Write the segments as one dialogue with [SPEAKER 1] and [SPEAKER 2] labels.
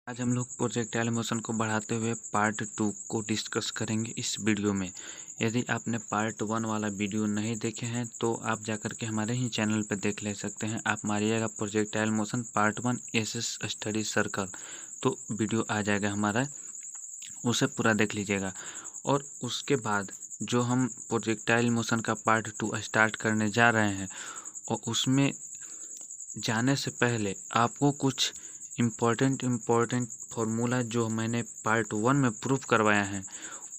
[SPEAKER 1] आज हम लोग प्रोजेक्टाइल मोशन को बढ़ाते हुए पार्ट 2 को डिस्कस करेंगे इस वीडियो में। यदि आपने पार्ट 1 वाला वीडियो नहीं देखे हैं तो आप जाकर के हमारे ही चैनल पर देख ले सकते हैं। आप मारिएगा projectile motion part 1 SS study circle, तो वीडियो आ जाएगा हमारा, उसे पूरा देख लीजिएगा। और उसके बाद जो हम प्रोजेक्टाइल मोशन का पार्ट 2 स्टार्ट करने जा रहे हैं, और उसमें जाने से पहले आपको कुछ इम्पोर्टेंट फार्मूला जो मैंने पार्ट 1 में प्रूफ करवाया है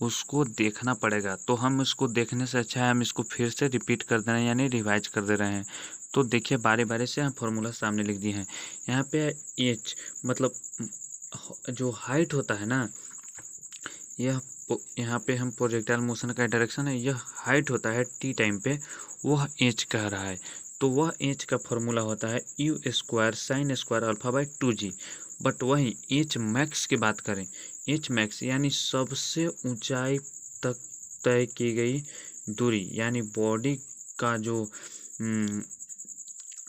[SPEAKER 1] उसको देखना पड़ेगा। तो हम इसको देखने से अच्छा है हम इसको फिर से रिपीट कर दे रहे हैं, यानी रिवाइज कर दे रहे हैं। तो देखिए, बारी बारी से हम फार्मूला सामने लिख दिए हैं। यहाँ पे एच मतलब जो हाइट होता है ना, यह यहाँ पे हम प्रोजेक्टाइल मोशन का डायरेक्शन है, यह हाइट होता है टी टाइम पे, वह एच कह रहा है। तो वह एच का फॉर्मूला होता है you square sine square alpha by 2g। But वहीं एच मैक्स की बात करें, एच मैक्स यानी सबसे ऊंचाई तक तय की गई दूरी, यानी बॉडी का जो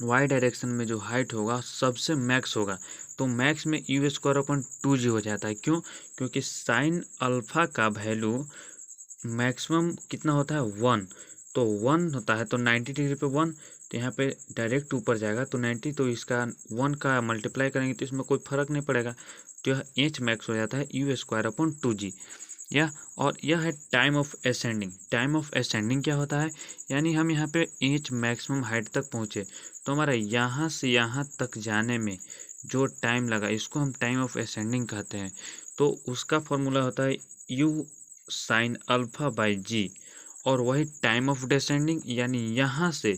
[SPEAKER 1] वाई डायरेक्शन में जो हाइट होगा सबसे मैक्स होगा। तो मैक्स में यू स्क्वायर अपन 2g हो जाता है। क्यों? क्योंकि साइन अल्फा का वैल्यू मैक्सिमम कितना होता है 1, तो 1 होता है। तो 90 डिग्री पे 1, तो यहाँ पे डायरेक्ट ऊपर जाएगा तो 90, तो इसका 1 का मल्टीप्लाई करेंगे तो इसमें कोई फर्क नहीं पड़ेगा। तो यह एच मैक्स हो जाता है यू स्क्वायर अपॉन 2g। और यह है time of ascending. Time of ascending क्या होता है, यानी हम यहाँ पे एच मैक्सिमम हाइट तक पहुँचे तो हमारा यहाँ से यहाँ तक जाने में जो टाइम लगा इसको हम टाइम ऑफ असेंडिंग कहते हैं। तो उसका फॉर्मूला होता है यू साइन अल्फा बाई जी। और वही टाइम ऑफ डिसेंडिंग यानी यहाँ से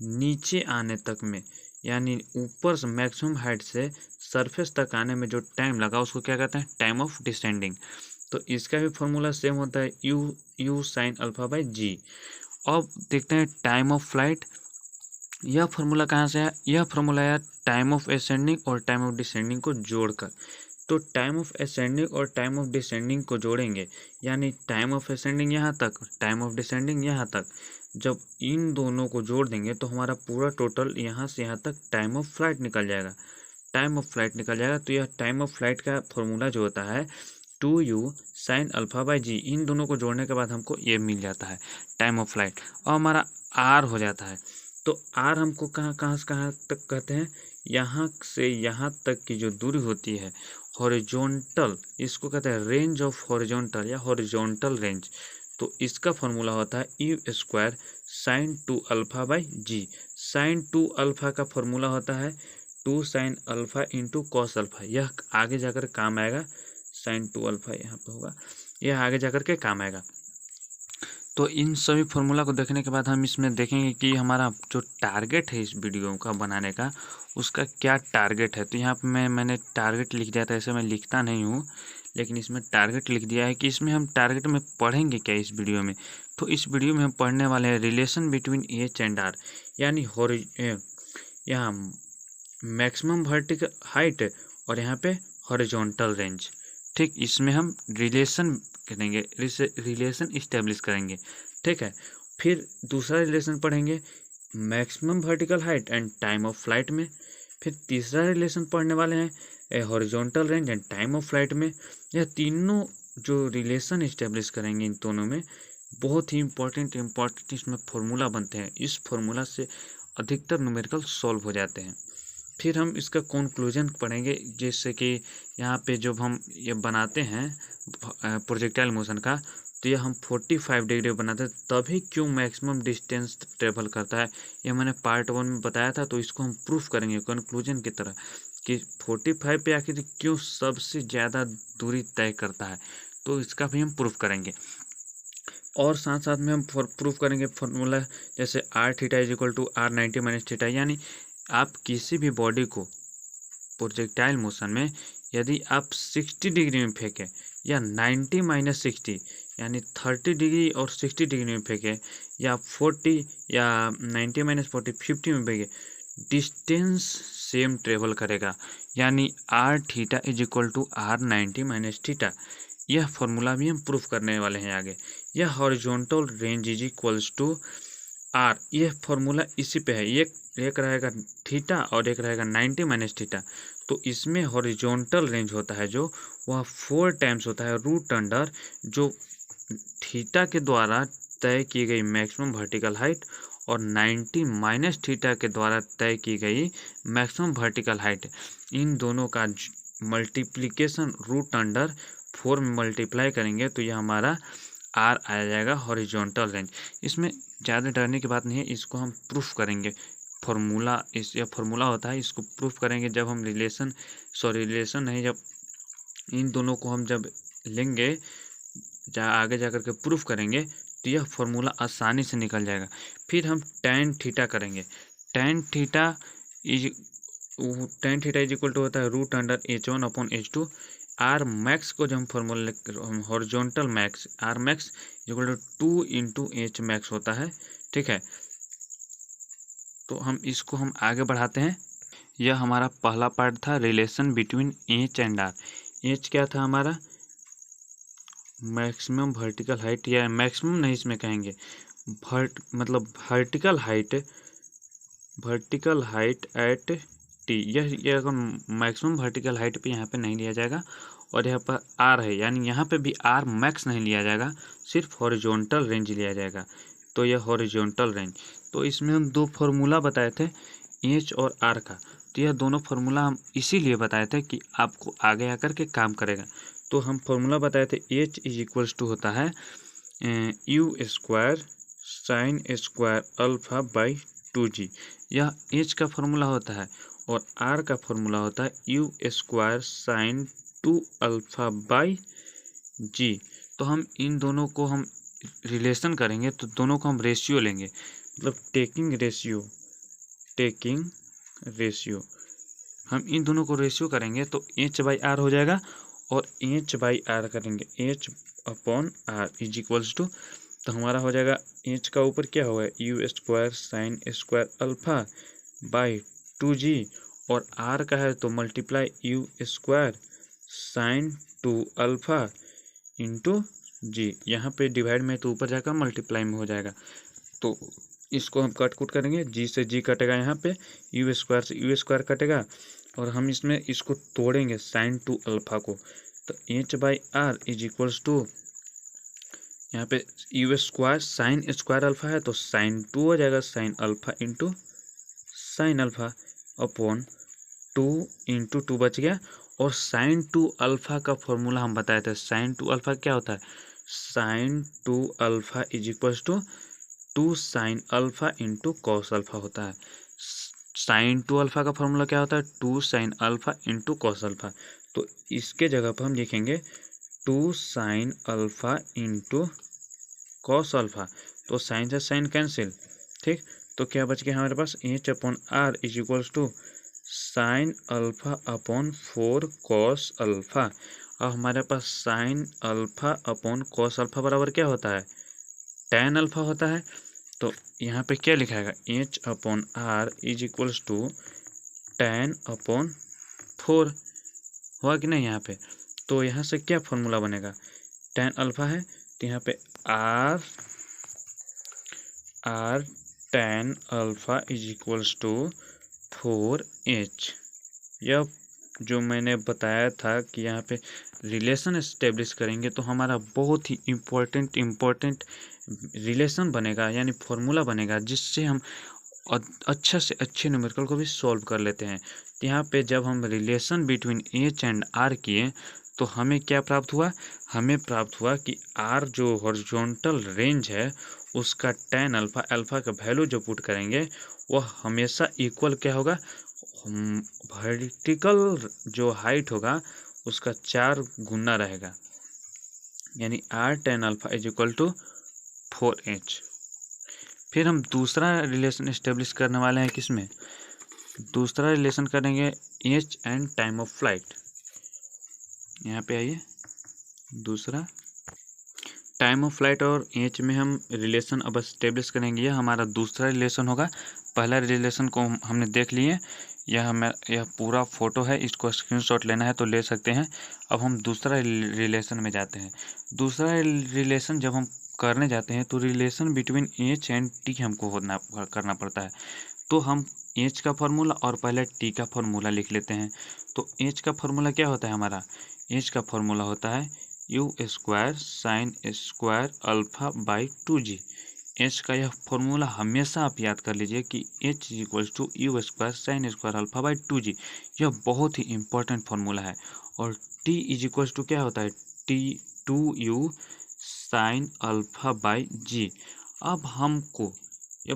[SPEAKER 1] नीचे आने तक में, यानी ऊपर से मैक्सिमम हाइट से सरफेस तक आने में जो टाइम लगा उसको क्या कहते हैं, टाइम ऑफ डिसेंडिंग। तो इसका भी फॉर्मूला सेम होता है you sign alpha by g. अब देखते हैं टाइम ऑफ फ्लाइट। यह फॉर्मूला कहाँ से है? यह फॉर्मूला है टाइम ऑफ असेंडिंग और टाइम ऑफ डिसेंडिंग को जोड़कर। तो टाइम ऑफ असेंडिंग और टाइम ऑफ डिसेंडिंग को जोड़ेंगे, यानी टाइम ऑफ असेंडिंग यहाँ तक, टाइम ऑफ डिसेंडिंग यहाँ तक, जब इन दोनों को जोड़ देंगे तो हमारा पूरा टोटल यहाँ से यहाँ तक टाइम ऑफ फ्लाइट निकल जाएगा। टाइम ऑफ फ्लाइट निकल जाएगा। तो यह टाइम ऑफ फ्लाइट का फॉर्मूला जो होता है 2u साइन अल्फा बाई जी, इन दोनों को जोड़ने के बाद हमको ये मिल जाता है टाइम ऑफ फ्लाइट। और हमारा आर हो जाता है। तो आर हमको कहाँ से कहाँ तक कहते हैं, यहाँ से यहाँ तक की जो दूरी होती है हॉरिजॉन्टल, इसको कहते हैं रेंज ऑफ हॉरिजॉन्टल या हॉरिजॉन्टल रेंज। तो इसका फॉर्मूला होता है you square sine 2 alpha by g. Sine 2 alpha का फॉर्मूला होता है 2 sine alpha into cos alpha. यह आगे जाकर काम आएगा, साइन 2 अल्फा यहाँ पे होगा, यह आगे जाकर के काम आएगा। तो इन सभी फार्मूला को देखने के बाद हम इसमें देखेंगे कि हमारा जो टारगेट है इस वीडियो का बनाने का, उसका क्या टारगेट है। तो यहाँ पे मैंने टारगेट लिख दिया था, ऐसे मैं लिखता नहीं हूँ, लेकिन इसमें टारगेट लिख दिया है कि इसमें हम टारगेट में पढ़ेंगे क्या इस वीडियो में। तो इस वीडियो में हम पढ़ने वाले हैं relation between H and R, यानी यहाँ मैक्सिमम वर्टिकल हाइट और यहाँ पे हॉरिजॉन्टल रेंज। ठीक, इसमें हम रिलेशन करेंगे, रिलेशन इस्टेब्लिश करेंगे। ठीक है, फिर दूसरा रिलेशन पढ़ेंगे maximum vertical height and time of flight में। फिर तीसरा रिलेशन पढ़ने वाले हैं horizontal range and time of flight में। यह तीनों जो रिलेशन इस्टेब्लिश करेंगे इन दोनों में बहुत ही इम्पोर्टेंट इसमें फॉर्मूला बनते हैं। इस फॉर्मूला से अधिकतर न्यूमेरिकल सॉल्व हो जाते हैं। फिर हम इसका कंक्लूजन पढ़ेंगे, जैसे कि यहाँ पे जब हम ये बनाते हैं प्रोजेक्टाइल मोशन का, तो ये हम 45 डिग्री बनाते हैं, तभी क्यों मैक्सिमम डिस्टेंस ट्रेवल करता है, ये मैंने पार्ट 1 में बताया था। तो इसको हम प्रूफ करेंगे कंक्लूजन की तरह कि 45 पे आखिर क्यों सबसे ज़्यादा दूरी तय करता है। तो इसका भी हम प्रूफ करेंगे। और साथ साथ में हम प्रूफ करेंगे फॉर्मूला, जैसे R theta is equal to R 90 minus theta. यानी आप किसी भी बॉडी को प्रोजेक्टाइल मोशन में यदि आप 60 डिग्री में फेंकें या 90 माइनस 60 यानी 30 डिग्री और 60 डिग्री में फेंकें, या 40 या 90 माइनस 40 50 में फेंकें, डिस्टेंस सेम ट्रेवल करेगा। यानी R theta is equal to R 90 minus theta. यह फॉर्मूला भी हम प्रूफ करने वाले हैं आगे। यह horizontal range is equals to R, यह फॉर्मूला इसी पे है। एक रहेगा थीटा और एक रहेगा 90 माइनस थीटा। तो इसमें हॉरिजॉन्टल रेंज होता है जो वह 4 टाइम्स होता है रूट अंडर जो थीटा के द्वारा तय की गई मैक्सिमम वर्टिकल हाइट और 90 माइनस थीटा के द्वारा तय की गई मैक्सिमम वर्टिकल हाइट, इन दोनों का मल्टीप्लिकेशन रूट अंडर 4 में मल्टीप्लाई करेंगे तो यह हमारा आर आ जाएगा हॉरिजॉन्टल रेंज। इसमें ज़्यादा डरने की बात नहीं है, इसको हम प्रूफ करेंगे। फॉर्मूला यह फॉर्मूला होता है, इसको प्रूफ करेंगे जब हम रिलेशन नहीं, जब इन दोनों को हम जब लेंगे आगे जा कर के प्रूफ करेंगे तो यह फॉर्मूला आसानी से निकल जाएगा। फिर हम tan थीटा करेंगे। tan theta is equal to होता है root under h1 upon h2। R max को जब हम formula horizontal max R max equal to 2 into H max होता है, ठीक है। तो हम इसको हम आगे बढ़ाते हैं। यह हमारा पहला पार्ट था relation between H and R. H क्या था हमारा मैक्सिमम वर्टिकल हाइट, या मैक्सिमम नहीं इसमें कहेंगे मतलब वर्टिकल हाइट एट टी। यह अगर मैक्सिमम वर्टिकल हाइट पे यहाँ पे नहीं लिया जाएगा और यहाँ पर आर है, यानी यहाँ पे भी आर मैक्स नहीं लिया जाएगा, सिर्फ हॉरिजॉन्टल रेंज लिया जाएगा। तो यह हॉरिजॉन्टल रेंज। तो इसमें हम दो फार्मूला बताए थे एच और आर का। तो यह दोनों फार्मूला हम इसीलिए बताए थे कि आपको आगे आकर के काम करेगा। तो हम फार्मूला बताए थे एच इज इक्वल्स टू होता है you square sine square alpha by 2g। यह एच का फार्मूला होता है और आर का फार्मूला होता है you square sine 2 alpha by g. तो हम इन दोनों को हम रिलेशन करेंगे तो दोनों को हम रेशियो लेंगे, मतलब टेकिंग रेशियो हम इन दोनों को रेशियो करेंगे तो एच बाई आर हो जाएगा और एच बाई आर करेंगे h upon r is equals to, तो हमारा हो जाएगा एच का ऊपर क्या होगा u square sine square alpha by 2g और आर का है तो multiply u square sine 2 alpha into g. यहाँ पे डिवाइड में तो ऊपर जाकर मल्टीप्लाई में हो जाएगा। तो इसको हम कट कुट करेंगे, जी से जी कटेगा, यहाँ पे यू स्क्वायर से यू स्क्वायर कटेगा और हम इसमें इसको तोड़ेंगे साइन 2 अल्फा को। तो H by R is equals to यहाँ पे U square sine square alpha है तो साइन 2 हो जाएगा sine alpha into sine alpha upon 2 into 2 बच गया। और साइन 2 अल्फा का फॉर्मूला हम बताए थे, साइन 2 अल्फा क्या होता है sine 2 alpha is equals to 2 sine alpha into cos alpha होता है। साइन 2 अल्फा का फॉर्मूला क्या होता है 2 sine alpha into cos alpha. तो इसके जगह पर हम लिखेंगे 2 sine alpha into cos alpha. तो साइन से साइन कैंसिल, ठीक। तो क्या बच गया हमारे पास h upon r is equals to sine alpha upon 4 cos alpha. अब हमारे पास sine alpha upon cos alpha बराबर क्या होता है tan अल्फा होता है। तो यहाँ पे क्या लिखाएगा h upon r is equals to tan upon 4 हुआ कि नहीं यहाँ पे। तो यहाँ से क्या फॉर्मूला बनेगा tan अल्फा है तो यहाँ पे R tan alpha is equals to 4h। यह जो मैंने बताया था कि यहाँ पे रिलेशन एस्टेब्लिश करेंगे तो हमारा बहुत ही इम्पोर्टेंट रिलेशन बनेगा, यानी फॉर्मूला बनेगा जिससे हम अच्छा से अच्छे न्यूमेरिकल को भी सॉल्व कर लेते हैं। तो यहाँ पे जब हम relation between H and R किए तो हमें क्या प्राप्त हुआ, हमें प्राप्त हुआ कि आर जो हॉरिजॉन्टल रेंज है उसका tan अल्फा अल्फा का वैल्यू जो पुट करेंगे वह हमेशा इक्वल क्या होगा वर्टिकल जो हाइट होगा उसका 4 गुना रहेगा, यानी R tan alpha is equal to 4h। फिर हम दूसरा रिलेशन इस्टेब्लिश करने वाले हैं, किसमें दूसरा रिलेशन करेंगे H and time of flight. यहाँ पे आइए, दूसरा टाइम ऑफ फ्लाइट और एच में हम रिलेशन अब इस्टेब्लिश करेंगे। यह हमारा दूसरा रिलेशन होगा। पहला रिलेशन को हमने देख लिए, यह पूरा फोटो है, इसको स्क्रीनशॉट लेना है तो ले सकते हैं। अब हम दूसरा रिलेशन में जाते हैं। दूसरा रिलेशन जब हम करने जाते हैं तो relation between H and T हमको करना पड़ता है। तो हम एच का फार्मूला और पहले टी का फार्मूला लिख लेते हैं। तो एच का फार्मूला क्या होता है हमारा? एच का फार्मूला होता है you square sine square alpha by 2g। H का यह फॉर्मूला हमेशा आप याद कर लीजिए कि H equals to you square sine square alpha by 2g। यह बहुत ही इंपॉर्टेंट फार्मूला है। और टी इज इक्वल्स टू क्या होता है? T 2u sine alpha by g. अब हमको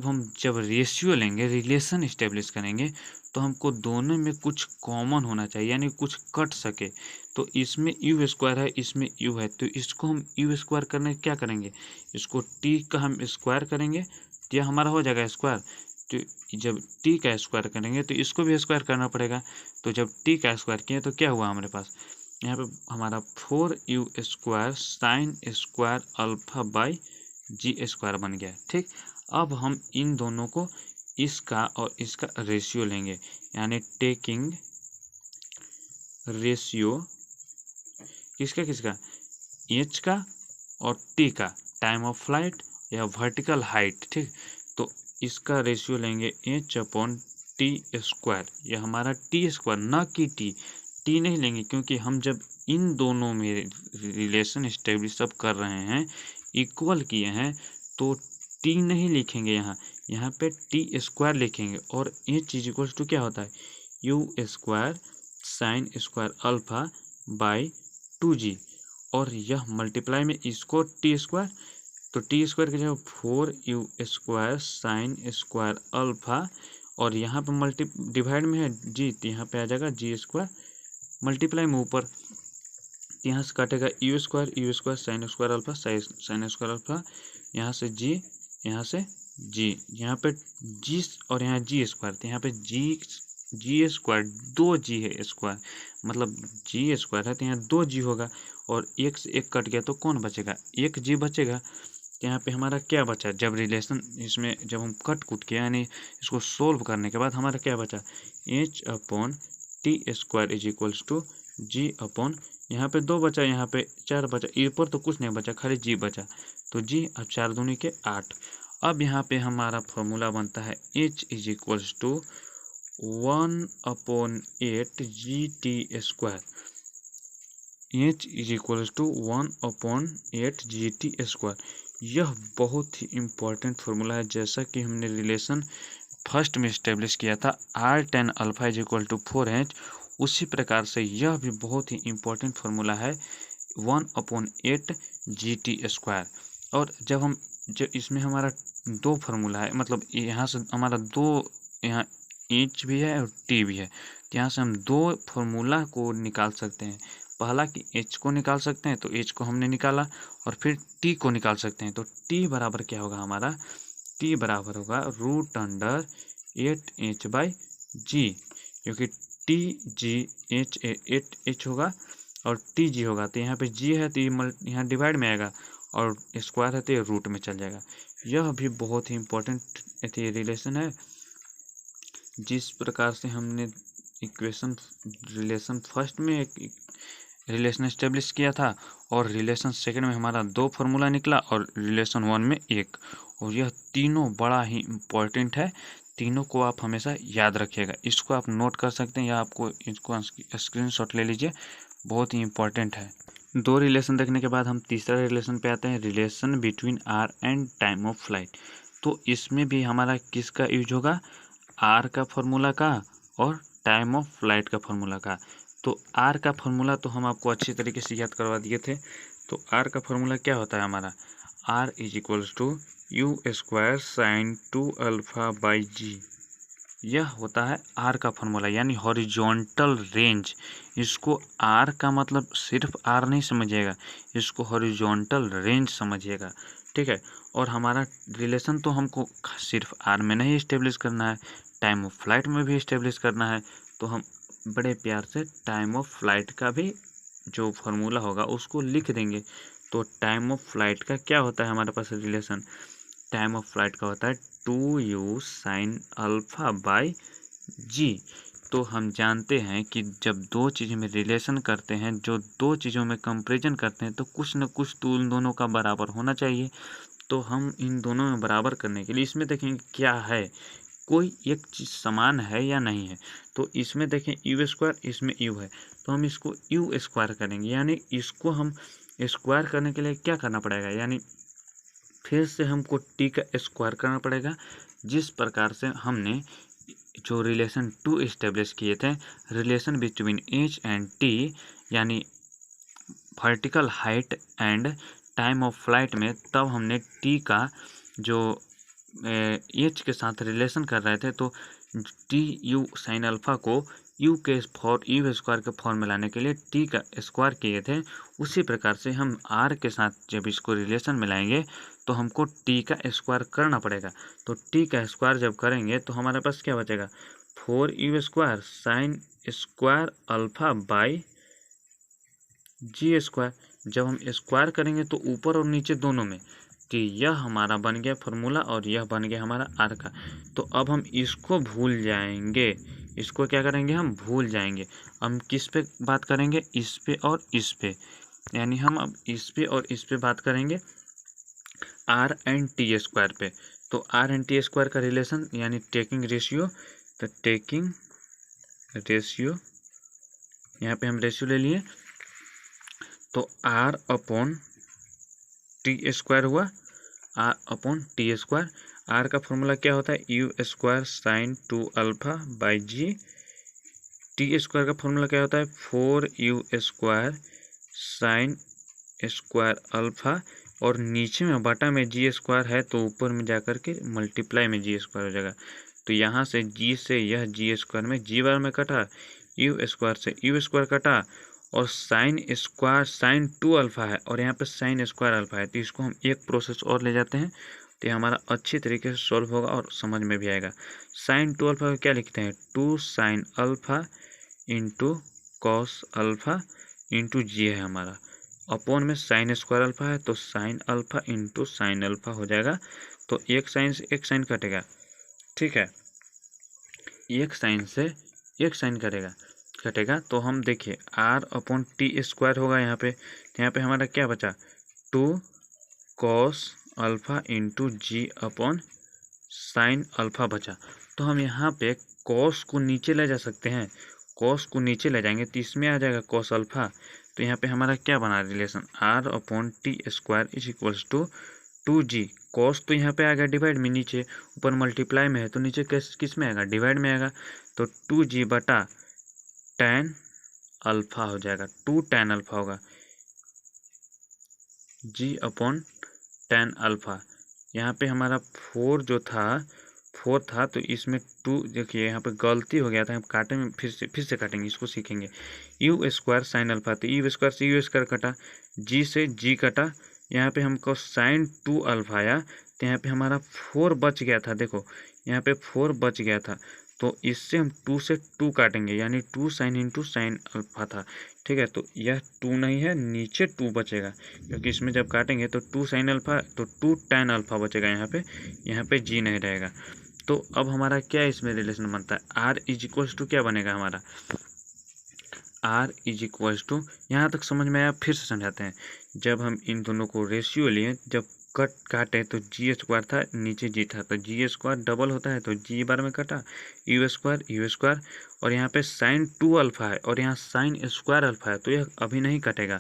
[SPEAKER 1] हम जब रेशियो लेंगे, रिलेशन इस्टेब्लिश करेंगे, तो हमको दोनों में कुछ कॉमन होना चाहिए, यानी कुछ कट सके। तो इसमें यू स्क्वायर है, इसमें यू है, तो इसको हम यू स्क्वायर करने क्या करेंगे? इसको टी का हम स्क्वायर करेंगे तो यह हमारा हो जाएगा स्क्वायर। तो जब टी का स्क्वायर करेंगे तो इसको भी स्क्वायर करना पड़ेगा। तो जब टी का स्क्वायर किए तो क्या हुआ हमारे पास? यहाँ पे हमारा 4u square sine square alpha by G square बन गया। ठीक, अब हम इन दोनों को, इसका और इसका रेशियो लेंगे, यानी टेकिंग रेशियो किसका किसका? एच का और टी का, टाइम ऑफ फ्लाइट या वर्टिकल हाइट। ठीक, तो इसका रेशियो लेंगे एच अपॉन टी स्क्वायर। यह हमारा टी स्क्वायर, ना कि टी नहीं लेंगे, क्योंकि हम जब इन दोनों में रिलेशन इस्टेब्लिश सब कर रहे हैं, इक्वल किए हैं, तो टी नहीं लिखेंगे, यहाँ पे टी स्क्वायर लिखेंगे। और एच इज इक्वल टू क्या होता है? You square sine square alpha by 2g। और यह मल्टीप्लाई में इसको टी स्क्वायर, तो टी स्क्वायर की जगह 4u square sine square alpha, और यहाँ पे मल्टी डिवाइड में है जी, तो यहाँ पे आ जाएगा जी स्क्वायर, मल्टीप्लाई में ऊपर, यहाँ से काटेगा you square sine square alpha sign square alpha, यहाँ से जी, यहाँ से जी, यहाँ पे जी और यहाँ जी स्क्वायर, तो यहाँ पे जी स्क्वायर, 2g है स्क्वायर, मतलब जी स्क्वायर है तो यहाँ 2g होगा। और एक से एक कट गया तो कौन बचेगा? एक जी बचेगा। तो यहाँ पे हमारा क्या बचा? जब रिलेशन इसमें जब हम कट कुट किया, यानी इसको सोल्व करने के बाद हमारा क्या बचा? H upon T square is equals to G upon, यहाँ पे 2 बचा, यहाँ पे 4 बचा, ऊपर तो कुछ नहीं बचा, खाली जी बचा, तो जी अब 4 दूनी के 8। अब यहाँ पे हमारा फॉर्मूला बनता है H is equals to 1/8 G T square. H is equals to 1/8 G T square. यह बहुत ही इम्पोर्टेंट फार्मूला है, जैसा कि हमने रिलेशन फर्स्ट में इस्टेब्लिश किया था r tan alpha is equal to 4h, उसी प्रकार से यह भी बहुत ही इम्पोर्टेंट फार्मूला है 1/8 जी टी स्क्वायर। और जब इसमें हमारा 2 फार्मूला है, मतलब यहाँ से हमारा 2, यहाँ एच भी है और टी भी है, तो यहाँ से हम 2 फार्मूला को निकाल सकते हैं। पहला कि एच को निकाल सकते हैं, तो एच को हमने निकाला, और फिर टी को निकाल सकते हैं। तो टी बराबर क्या होगा हमारा? टी बराबर होगा √8h/g, क्योंकि टी जी एच 8h होगा और टी जी होगा, तो यहाँ पे जी है तो यहाँ डिवाइड में आएगा, और स्क्वायर है तो ये रूट में चल जाएगा। यह भी बहुत ही इम्पोर्टेंट रिलेशन है। जिस प्रकार से हमने इक्वेशन रिलेशन फर्स्ट में एक रिलेशन इस्टेब्लिश किया था, और रिलेशन सेकंड में हमारा 2 फार्मूला निकला, और रिलेशन 1 में 1, और यह तीनों बड़ा ही इम्पोर्टेंट है। तीनों को आप हमेशा याद रखिएगा, इसको आप नोट कर सकते हैं या आपको इसको स्क्रीनशॉट ले लीजिए, बहुत ही इम्पोर्टेंट है। 2 रिलेशन देखने के बाद हम तीसरा रिलेशन पे आते हैं, relation between R and time of flight. तो इसमें भी हमारा किसका यूज होगा? आर का फार्मूला का और टाइम ऑफ फ्लाइट का फार्मूला का। तो आर का फार्मूला तो हम आपको अच्छी तरीके से याद करवा दिए थे। तो आर का फार्मूला क्या होता है हमारा? R is equals to you square sine 2 alpha by g. यह होता है आर का फार्मूला, यानी हॉरिजॉन्टल रेंज। इसको आर का मतलब सिर्फ आर नहीं समझिएगा, इसको हॉरिजॉन्टल रेंज समझिएगा। ठीक है, और हमारा रिलेशन तो हमको सिर्फ आर में नहीं इस्टेब्लिश करना है, टाइम ऑफ फ्लाइट में भी इस्टेब्लिश करना है। तो हम बड़े प्यार से टाइम ऑफ फ्लाइट का भी जो फार्मूला होगा उसको लिख देंगे। तो टाइम ऑफ फ्लाइट का क्या होता है हमारे पास रिलेशन? टाइम ऑफ फ्लाइट का होता है 2u sine alpha by g. तो हम जानते हैं कि जब 2 चीज़ों में रिलेशन करते हैं, जो 2 चीज़ों में कंपैरिजन करते हैं, तो कुछ न कुछ तो उन दोनों का बराबर होना चाहिए। तो हम इन दोनों में बराबर करने के लिए इसमें देखेंगे क्या है, कोई एक चीज़ समान है या नहीं है। तो इसमें देखें यू स्क्वायर, इसमें यू है, तो हम इसको यू स्क्वायर करेंगे, यानी इसको हम स्क्वायर करने के लिए क्या करना पड़ेगा, यानी फिर से हमको टी का स्क्वायर करना पड़ेगा। जिस प्रकार से हमने जो रिलेशन टू इस्टेब्लिश किए थे, relation between H and t, यानी vertical height and time of flight में, तब हमने टी का जो एच के साथ रिलेशन कर रहे थे, तो टी यू साइन अल्फा को यू स्क्वायर के फॉर्म में लाने के लिए टी का स्क्वायर किए थे। उसी प्रकार से हम आर के साथ जब इसको रिलेशन में लाएंगे तो हमको टी का स्क्वायर करना पड़ेगा। तो टी का स्क्वायर जब करेंगे तो हमारे पास क्या बचेगा, 4u square sine square alpha by G square. जब हम स्क्वायर करेंगे तो ऊपर और नीचे दोनों में, कि यह हमारा बन गया फॉर्मूला और यह बन गया हमारा आर का। तो अब हम इसको भूल जाएंगे, इसको क्या करेंगे, हम भूल जाएंगे। हम किस पे बात करेंगे, इस पे और इस पे, यानी हम अब इस पे और इस पे बात करेंगे आर एंड टी स्क्वायर पे। तो आर एंड टी स्क्वायर का रिलेशन यानी टेकिंग रेशियो, तो टेकिंग रेशियो, यहाँ पे हम रेशियो ले लिए, तो आर अपॉन टी स्क्वायर हुआ, R upon T square. R का फॉर्मूला क्या होता है, you square sine 2 alpha by G. T square का फॉर्मूला क्या होता है, 4u square sine square alpha, और नीचे में बटा में जी स्क्वायर है तो ऊपर में जाकर के मल्टीप्लाई में जी स्क्वायर हो जाएगा। तो यहाँ से जी से यह जी स्क्वायर में जी बार में कटा, यू स्क्वायर से यू स्क्वायर कटा, और साइन स्क्वायर साइन 2 अल्फा है और यहाँ पे साइन स्क्वायर अल्फा है, तो इसको हम एक प्रोसेस और ले जाते हैं तो ये हमारा अच्छी तरीके से सॉल्व होगा और समझ में भी आएगा। साइन 2 अल्फा को क्या लिखते हैं, 2 sine alpha into cos alpha into g है हमारा, अपॉन में साइन स्क्वायर अल्फा है तो sine alpha into sine alpha हो जाएगा। तो एक साइन से एक साइन कटेगा, ठीक है, एक साइन से एक साइन कटेगा। तो हम देखिए आर अपॉन टी स्क्वायर होगा यहाँ पे, तो यहाँ पे हमारा क्या बचा, 2 कॉस अल्फा इंटू जी अपॉन साइन अल्फा बचा। तो हम यहाँ पे कॉस को नीचे ले जा सकते हैं, कॉस को नीचे ले जाएंगे तो इसमें आ जाएगा कॉस अल्फा। तो यहाँ पे हमारा क्या बना relation, R upon T square is equals to 2g। Cos तो यहाँ पे आएगा डिवाइड में, नीचे ऊपर मल्टीप्लाई में है तो नीचे किस में आएगा, डिवाइड में आएगा। तो 2g बटा tan अल्फा हो जाएगा, 2 tan अल्फा होगा, g अपॉन tan अल्फा। यहाँ पे हमारा 4 जो था 4 था, तो इसमें 2 देखिए यहाँ पे गलती हो गया था, हम काटे में फिर से काटेंगे, इसको सीखेंगे। यू स्क्वायर साइन अल्फा, तो यू स्क्वायर से यू स्क्वायर कटा, जी से जी कटा, यहाँ पे हमको साइन 2 अल्फा आया, तो यहाँ पे हमारा 4 बच गया था, देखो यहाँ पे 4 बच गया था, तो इससे हम 2 से 2 काटेंगे, यानी 2 साइन इंटू साइन अल्फा था, ठीक है। तो यह 2 नहीं है, नीचे 2 बचेगा, क्योंकि इसमें जब काटेंगे तो 2 साइन अल्फा तो 2 tan अल्फा बचेगा, यहाँ पे जी नहीं रहेगा। तो अब हमारा क्या इसमें रिलेशन बनता है, आर इज इक्वल्स टू क्या बनेगा हमारा, आर इज इक्वल्स टू, यहाँ तक समझ में आया, फिर से समझाते हैं। जब हम इन दोनों को रेशियो लिए, जब काटे तो जी स्क्वायर था, नीचे जी था, तो जी स्क्वायर डबल होता है तो जी बार में कटा, यू स्क्वायर, और यहाँ पे साइन 2 अल्फा है और यहाँ साइन स्क्वायर अल्फा है, तो यह अभी नहीं कटेगा।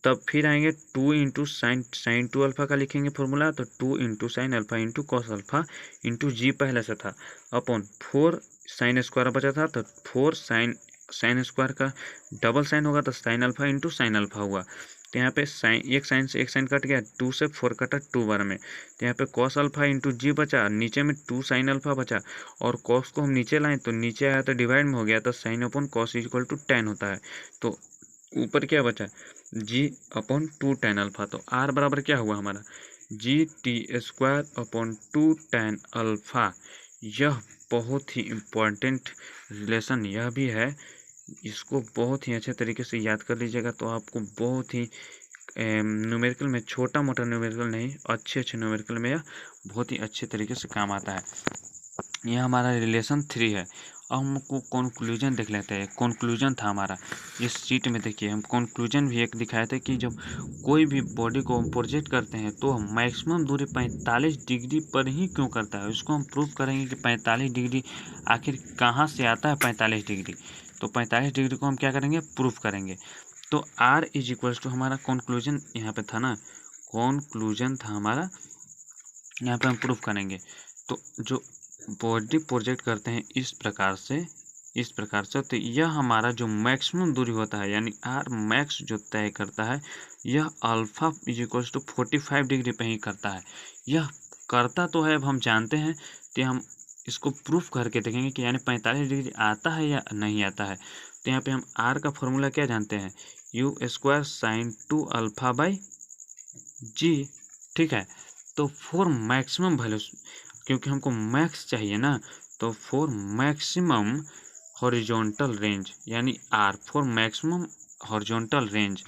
[SPEAKER 1] तब फिर आएंगे 2 इंटू साइन 2 अल्फा का लिखेंगे फॉर्मूला, तो 2 into sine alpha into cos alpha into g पहले से था, अपॉन 4 साइन स्क्वायर बचा था, तो 4 साइन स्क्वायर का डबल साइन होगा तो sine alpha into sine alpha हुआ। तो यहाँ पे एक साइन से एक साइन कट गया, 2 से 4 कटा 2 बार में, तो यहाँ पे कॉस अल्फा इंटू जी बचा, नीचे में 2 साइन अल्फा बचा, और कॉस को हम नीचे लाएं तो नीचे आया तो डिवाइड में हो गया, तो sine upon cos is equal to tan होता है। तो ऊपर क्या बचा, जी अपॉन 2 tan अल्फा। तो आर बराबर क्या हुआ हमारा, G T square upon 2 tan alpha. यह बहुत ही इम्पोर्टेंट रिलेशन यह भी है, इसको बहुत ही अच्छे तरीके से याद कर लीजिएगा, तो आपको बहुत ही न्यूमेरिकल में, छोटा मोटा न्यूमेरिकल नहीं, अच्छे न्यूमेरिकल में यह बहुत ही अच्छे तरीके से काम आता है। ये हमारा रिलेशन 3 है। अब हमको कंक्लूजन देख लेते हैं। कंक्लूजन था हमारा इस शीट में, देखिए हम कंक्लूजन भी एक दिखाए थे कि जब कोई भी बॉडी को हम प्रोजेक्ट करते हैं तो मैक्सिमम दूरी 45 डिग्री पर ही क्यों करता है। उसको हम प्रूव करेंगे कि 45 डिग्री आखिर कहाँ से आता है 45 डिग्री। तो 45 डिग्री को हम क्या करेंगे, प्रूफ करेंगे। तो R इज इक्वल्स टू हमारा कंक्लूजन यहाँ पे था ना, कंक्लूजन था हमारा, यहाँ पे हम प्रूफ करेंगे। तो जो बॉडी प्रोजेक्ट करते हैं इस प्रकार से तो यह हमारा जो मैक्सिमम दूरी होता है यानी आर मैक्स जो तय करता है, यह alpha is equals to 45 degree पे ही करता है। यह करता तो है, अब हम जानते हैं, तो हम इसको प्रूफ करके देखेंगे कि यानी 45 डिग्री आता है या नहीं आता है। तो यहाँ पे हम आर का फॉर्मूला क्या जानते हैं, u square sine 2 alpha by g. ठीक है, तो फॉर मैक्सिमम वैल्यू, क्योंकि हमको मैक्स चाहिए ना, तो फॉर मैक्सिमम हॉरिजॉन्टल रेंज यानी R for maximum horizontal range.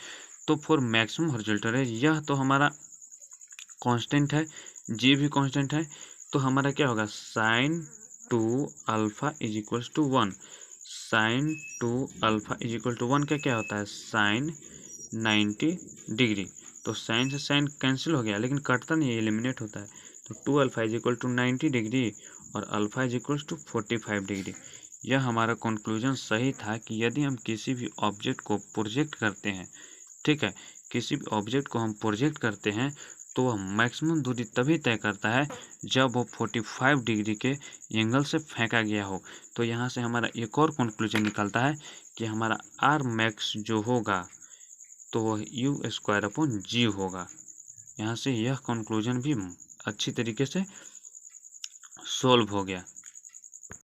[SPEAKER 1] तो फॉर मैक्सिमम हॉरिजॉन्टल रेंज यह तो हमारा कांस्टेंट है, जी भी कांस्टेंट है। तो हमारा क्या होगा, sine 2 alpha is equals to 1। Sine 2 alpha is equal to 1 का क्या होता है, साइन 90 डिग्री। तो साइन से साइन कैंसिल हो गया, लेकिन कटता नहीं है, एलिमिनेट होता है। तो 2 alpha is equal to 90 degree और alpha is equal to 45 degree. यह हमारा कंक्लूजन सही था कि यदि हम किसी भी ऑब्जेक्ट को प्रोजेक्ट करते हैं, ठीक है, किसी भी ऑब्जेक्ट को हम प्रोजेक्ट करते हैं तो वह मैक्सिमम दूरी तभी तय करता है जब वो 45 डिग्री के एंगल से फेंका गया हो। तो यहाँ से हमारा एक और कंक्लूजन निकलता है कि हमारा आर मैक्स जो होगा तो वह यू स्क्वायर अपॉन जी होगा। यहाँ से यह कंक्लूजन भी अच्छी तरीके से सोल्व हो गया।